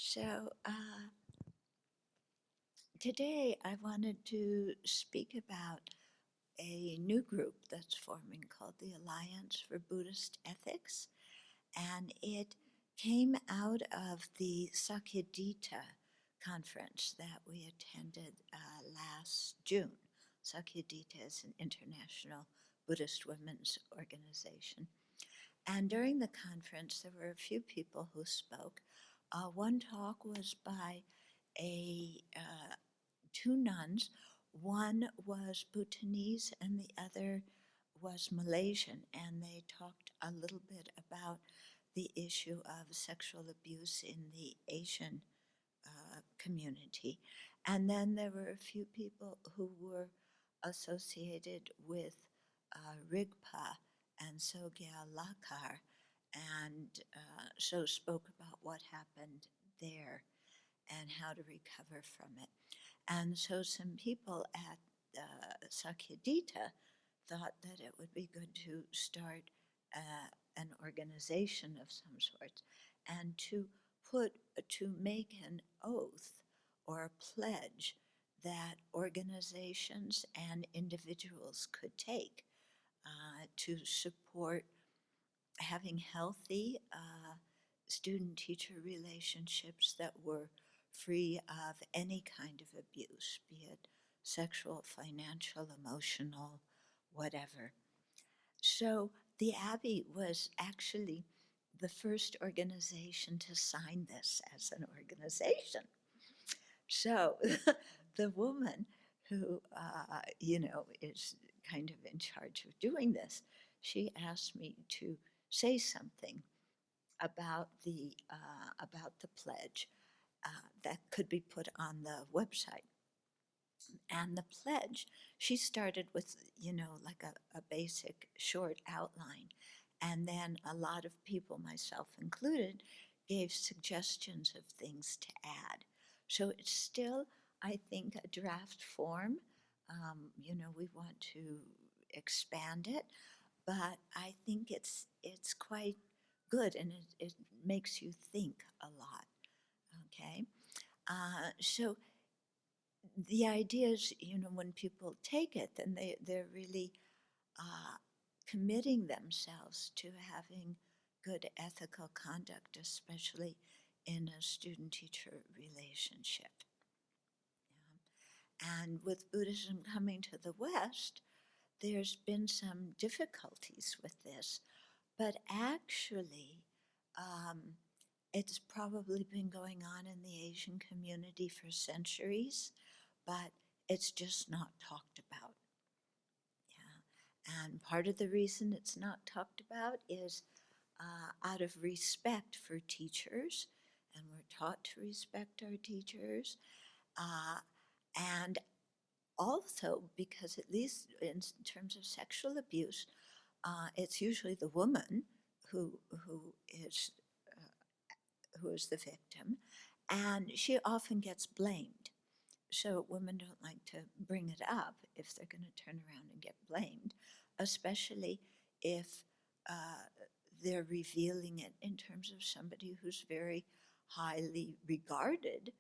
So, today I wanted to speak about a new group that's forming called the Alliance for Buddhist Ethics, and it came out of the Sakyadhita conference that we attended last June. Sakyadhita is an international Buddhist women's organization. And during the conference, there were a few people who spoke. One talk was by two nuns. One was Bhutanese and the other was Malaysian, and they talked a little bit about the issue of sexual abuse in the Asian community. And then there were a few people who were associated with Rigpa and Sogyal Lakar, and so spoke about what happened there and how to recover from it. And so some people at Sakyadhita thought that it would be good to start an organization of some sort and to make an oath or a pledge that organizations and individuals could take to support having healthy student-teacher relationships that were free of any kind of abuse, be it sexual, financial, emotional, whatever. So the Abbey was actually the first organization to sign this as an organization. So the woman who, is kind of in charge of doing this, she asked me to say something about the pledge that could be put on the website. And the pledge, she started with, like a basic short outline. And then a lot of people, myself included, gave suggestions of things to add. So it's still, I think, a draft form. We want to expand it, but I think it's quite good, and it makes you think a lot. Okay, so the idea is, when people take it, then they're really committing themselves to having good ethical conduct, especially in a student-teacher relationship. And with Buddhism coming to the West, there's been some difficulties with this, but actually, it's probably been going on in the Asian community for centuries, but it's just not talked about. Yeah. And part of the reason it's not talked about is out of respect for teachers, and we're taught to respect our teachers, and also because, at least in terms of sexual abuse, it's usually the woman who is the victim, and she often gets blamed. So women don't like to bring it up if they're going to turn around and get blamed, especially if they're revealing it in terms of somebody who's very highly regarded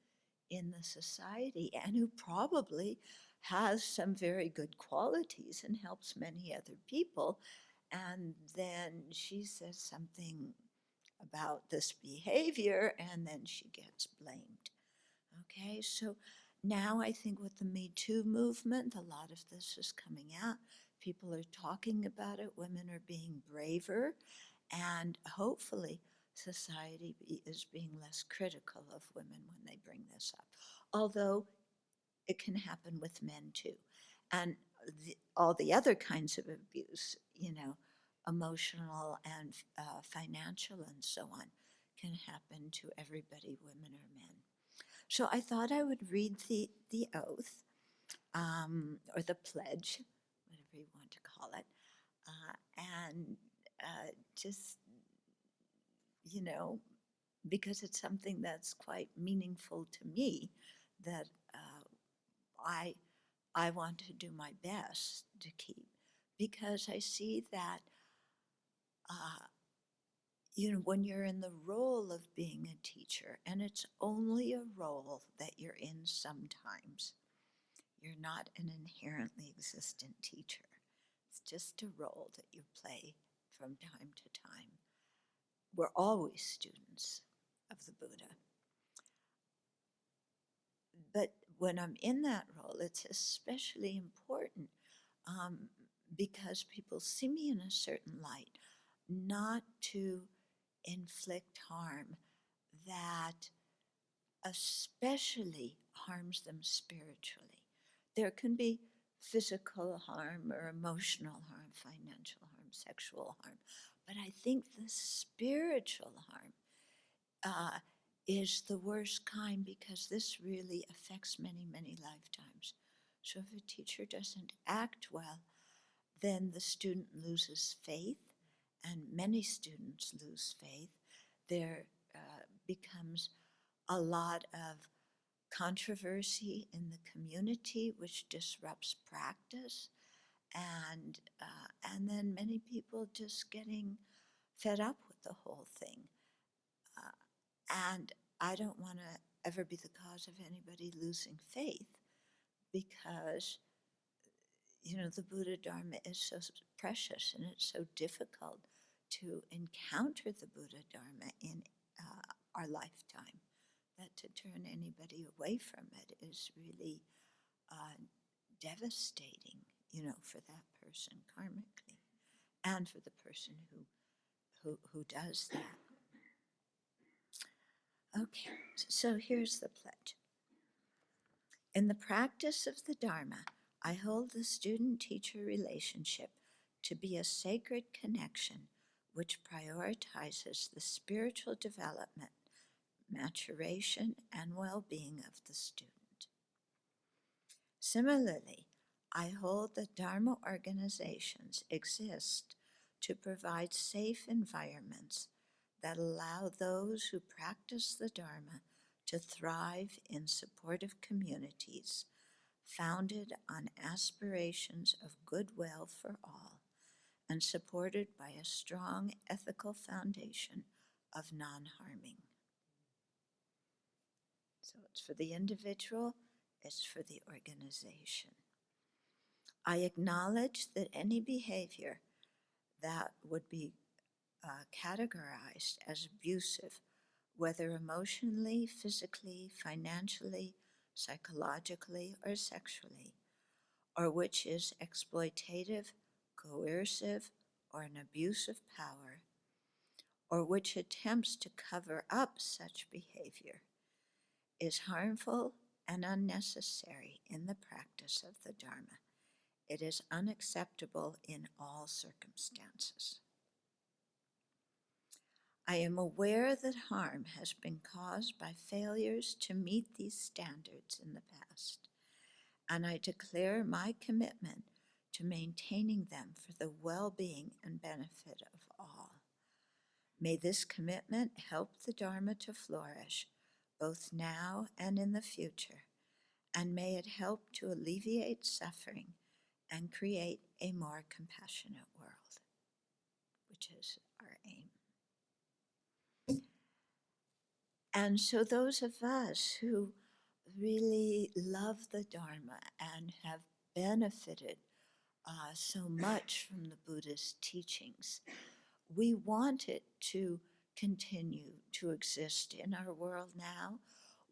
in the society and who probably has some very good qualities and helps many other people. And then she says something about this behavior, and then she gets blamed. Okay, so now I think with the Me Too movement, a lot of this is coming out. People are talking about it. Women are being braver, and hopefully society is being less critical of women when they bring this up. Although it can happen with men too. And all the other kinds of abuse, emotional and financial and so on, can happen to everybody, women or men. So I thought I would read the oath, or the pledge, whatever you want to call it, and just, because it's something that's quite meaningful to me, that I want to do my best to keep, because I see that, when you're in the role of being a teacher, and it's only a role that you're in sometimes, you're not an inherently existent teacher. It's just a role that you play from time to time. We're always students of the Buddha. But when I'm in that role, it's especially important um, because people see me in a certain light, not to inflict harm that especially harms them spiritually. There can be physical harm or emotional harm, financial harm, sexual harm, but I think the spiritual harm is the worst kind because this really affects many, many lifetimes. So if a teacher doesn't act well, then the student loses faith, and many students lose faith. There becomes a lot of controversy in the community, which disrupts practice, and then many people just getting fed up with the whole thing. And I don't want to ever be the cause of anybody losing faith because, the Buddha Dharma is so precious and it's so difficult to encounter the Buddha Dharma in our lifetime that to turn anybody away from it is really devastating, for that person karmically and for the person who does that. Okay, so here's the pledge. In the practice of the Dharma, I hold the student-teacher relationship to be a sacred connection which prioritizes the spiritual development, maturation, and well-being of the student. Similarly, I hold that Dharma organizations exist to provide safe environments that allow those who practice the Dharma to thrive in supportive communities founded on aspirations of goodwill for all and supported by a strong ethical foundation of non-harming. So it's for the individual, it's for the organization. I acknowledge that any behavior that would be categorized as abusive, whether emotionally, physically, financially, psychologically, or sexually, or which is exploitative, coercive, or an abuse of power, or which attempts to cover up such behavior, is harmful and unnecessary in the practice of the Dharma. It is unacceptable in all circumstances. I am aware that harm has been caused by failures to meet these standards in the past, and I declare my commitment to maintaining them for the well-being and benefit of all. May this commitment help the Dharma to flourish, both now and in the future, and may it help to alleviate suffering and create a more compassionate world, which is our aim. And so those of us who really love the Dharma and have benefited so much from the Buddha's teachings, we want it to continue to exist in our world now.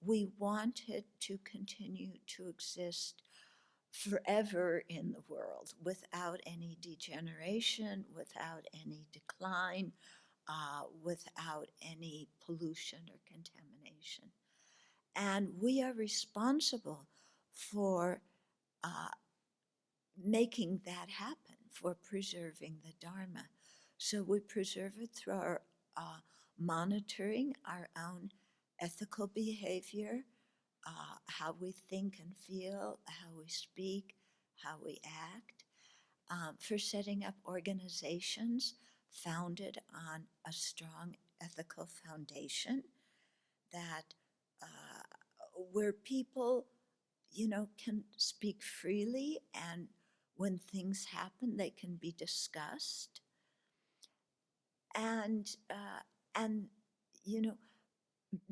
We want it to continue to exist forever in the world without any degeneration, without any decline, without any pollution or contamination. And we are responsible for making that happen, for preserving the Dharma. So we preserve it through our monitoring our own ethical behavior, how we think and feel, how we speak, how we act, for setting up organizations founded on a strong ethical foundation that where people, can speak freely, and when things happen, they can be discussed. And and, you know,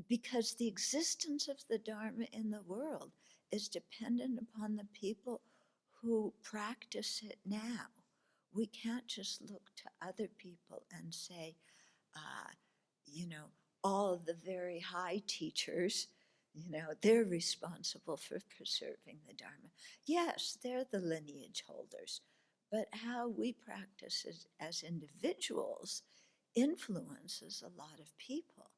because the existence of the Dharma in the world is dependent upon the people who practice it now. We can't just look to other people and say, uh, you know, all of the very high teachers, they're responsible for preserving the Dharma. Yes, they're the lineage holders, but how we practice it as individuals influences a lot of people.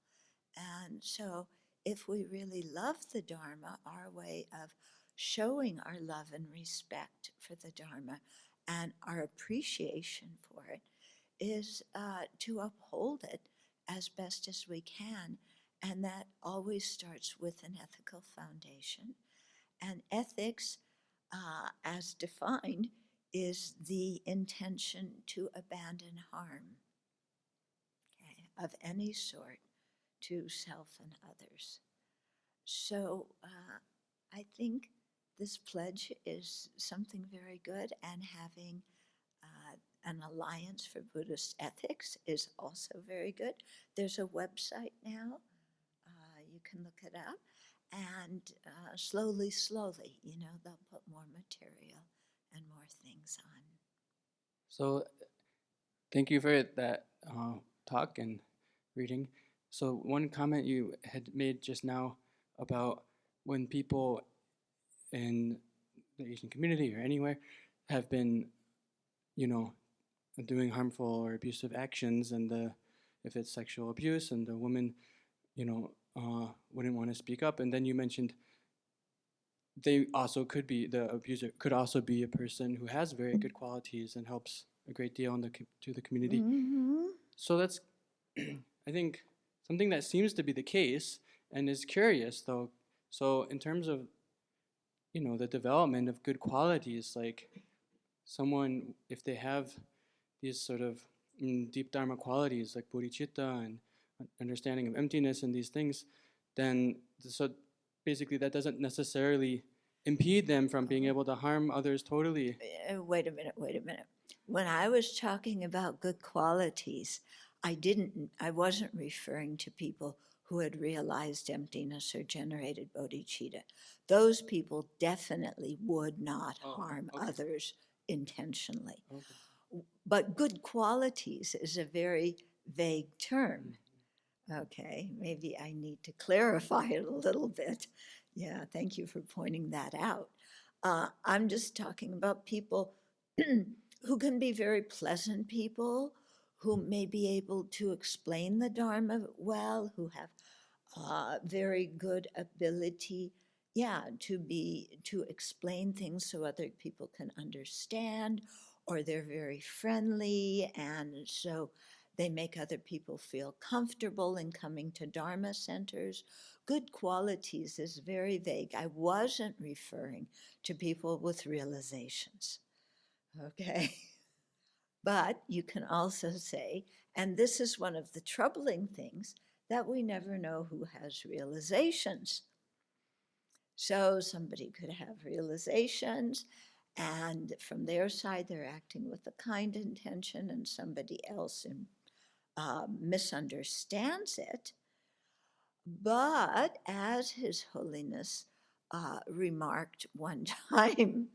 And so, if we really love the Dharma, our way of showing our love and respect for the Dharma and our appreciation for it is to uphold it as best as we can. And that always starts with an ethical foundation. And ethics, as defined, is the intention to abandon harm, okay, of any sort to self and others. So I think this pledge is something very good, and having an alliance for Buddhist ethics is also very good. There's a website now. You can look it up. And slowly, they'll put more material and more things on. So thank you for that talk and reading. So one comment you had made just now about when people in the Asian community or anywhere have been, doing harmful or abusive actions, and if it's sexual abuse, and the woman, wouldn't want to speak up, and then you mentioned the abuser could also be a person who has very good qualities and helps a great deal to the community. Mm-hmm. So that's, I think, something that seems to be the case and is curious, though. So in terms of, the development of good qualities, like someone, if they have these sort of deep Dharma qualities like bodhicitta and understanding of emptiness and these things, then so basically that doesn't necessarily impede them from being able to harm others totally. Wait a minute. When I was talking about good qualities, I wasn't referring to people who had realized emptiness or generated bodhicitta. Those people definitely would not harm others intentionally. Okay. But good qualities is a very vague term. Okay, maybe I need to clarify it a little bit. Yeah, thank you for pointing that out. I'm just talking about people who can be very pleasant people, who may be able to explain the Dharma well, who have very good ability, yeah, to explain things so other people can understand, or they're very friendly, and so they make other people feel comfortable in coming to Dharma centers. Good qualities is very vague. I wasn't referring to people with realizations, okay? But you can also say, and this is one of the troubling things, that we never know who has realizations. So somebody could have realizations, and from their side, they're acting with a kind intention, and somebody else misunderstands it. But as His Holiness remarked one time,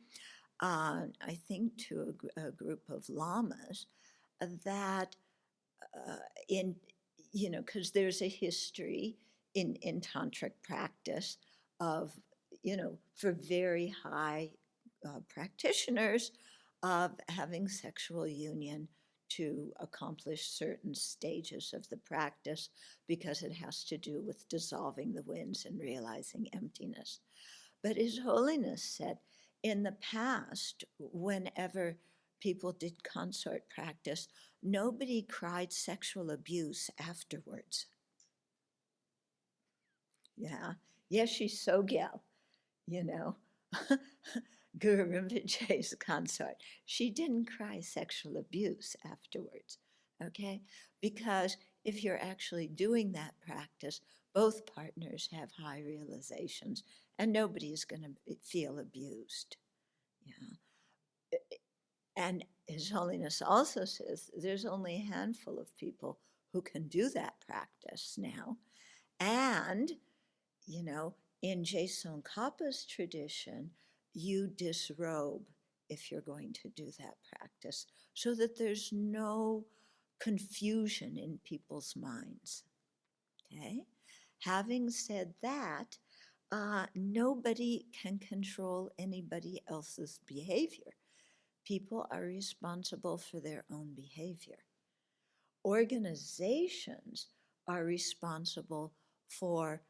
I think to a group of lamas, that in, because there's a history in tantric practice of, for very high practitioners, of having sexual union to accomplish certain stages of the practice, because it has to do with dissolving the winds and realizing emptiness. But His Holiness said, in the past, whenever people did consort practice, nobody cried sexual abuse afterwards. Yeah. Yeshe Sogyal, you know, Guru Rinpoche's consort, she didn't cry sexual abuse afterwards, okay? Because if you're actually doing that practice, both partners have high realizations, and nobody's going to feel abused. Yeah. And His Holiness also says there's only a handful of people who can do that practice now. And, in Jason Kappa's tradition, you disrobe if you're going to do that practice so that there's no confusion in people's minds. Okay? Having said that, nobody can control anybody else's behavior. People are responsible for their own behavior. Organizations are responsible for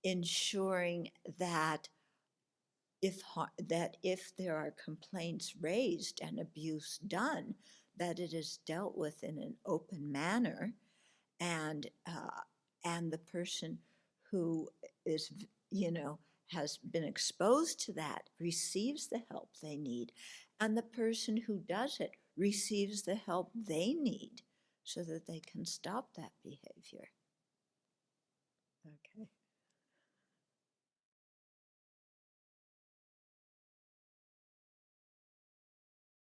ensuring that if there are complaints raised and abuse done, that it is dealt with in an open manner, and the person who is, has been exposed to that receives the help they need, and the person who does it receives the help they need so that they can stop that behavior. Okay.